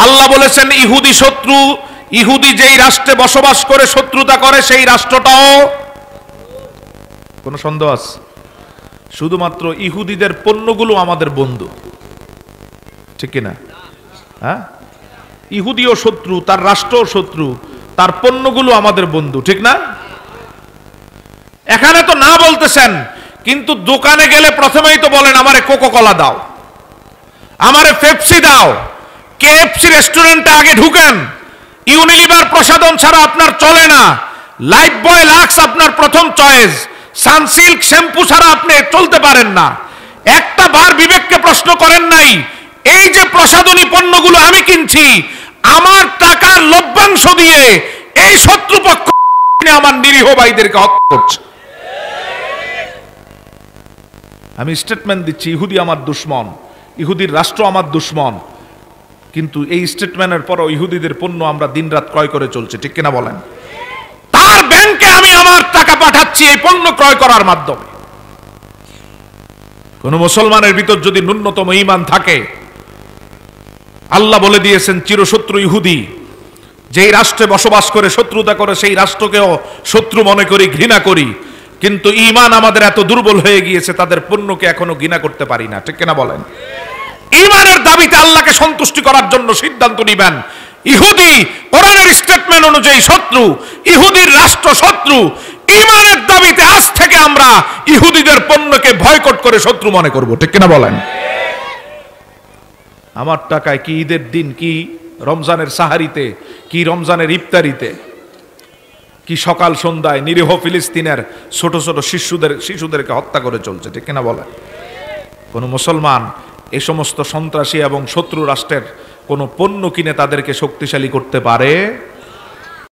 আল্লাহ বলেছেন ইহুদি শত্রু, ইহুদি যেই রাষ্ট্রে বসবাস করে শত্রুতা করে সেই রাষ্ট্রটাও, কোন সন্দেহ আছে? শুধুমাত্র ইহুদিদের পণ্যগুলো আমাদের বন্ধু, ঠিক কিনা? হ্যাঁ, ইহুদিও শত্রু, তার রাষ্ট্রও শত্রু, তার পণ্যগুলো আমাদের বন্ধু, ঠিক না? এখানে তো না বলতেছেন, কিন্তু দোকানে গেলে প্রথমেই তো বলেন আমারে কোকো কোলা দাও, আমারে পেপসি দাও। কেএফসি রেস্টুরেন্টে আগে ঢুকেন, ইউনিলিভার প্রসাধন ছাড়া আপনার চলে না। লাইফ বয় লাক্স আপনার প্রথম চয়েস, সানসিল্ক শ্যাম্পু ছাড়া আপনি চলতে পারেন না। একটা বার বিবেককে প্রশ্ন করেন নাই, এই যে প্রসাধনী পণ্যগুলো আমি কিনছি আমার টাকার লভ্যাংশ দিয়ে, এই শত্রুপক্ষ আমার নিরীহ ভাইদেরকে হত্যা করছে। আমি স্টেটমেন্ট দিচ্ছি, ইহুদি আমার দুশ্মন, ইহুদির রাষ্ট্র আমার দুশ্মন, কিন্তু এই স্টেটমেন্টের পরও ইহুদিদের পণ্য আমরা দিনরাত ক্রয় করে চলছি, ঠিক কিনা বলেন? তার ব্যাংকে আমি আমার টাকা পাঠাচ্ছি এই পণ্য ক্রয় করার মাধ্যমে। কোন মুসলমানের ভিতর যদি ন্যূনতম ঈমান থাকে, আল্লাহ বলে দিয়েছেন চিরশত্রু ইহুদি যেই রাষ্ট্রে বসবাস করে শত্রুতা করে সেই রাষ্ট্রকেও শত্রু মনে করি, ঘৃণা করি, কিন্তু ঈমান আমাদের এত দুর্বল হয়ে গিয়েছে তাদের পণ্যকে এখনো ঘৃণা করতে পারি না, ঠিক কিনা বলেন? ঈমানের দাবিতে আল্লাহকে সন্তুষ্টি করার জন্য সিদ্ধান্ত নিবেন। ইহুদি কোরআনের স্টেটমেন্ট অনুযায়ী শত্রু, ইহুদির রাষ্ট্র শত্রু। ঈমানের দাবিতে আজ থেকে আমরা ইহুদিদের পণ্যকে বয়কট করে শত্রু মনে করব, ঠিক কিনা বলেন? আমার টাকায় কি ঈদের দিন, কি রমজানের সাহারিতে, কি রমজানের ইফতারিতে, কি সকাল সন্ধ্যায় নিরীহ ফিলিস্তিনের ছোট ছোট শিশুদেরকে হত্যা করে চলছে, ঠিক কিনা বলেন? কোন মুসলমান এই সমস্ত সন্ত্রাসী এবং শত্রু রাষ্ট্রের কোন পণ্য কিনে তাদেরকে শক্তিশালী করতে পারে?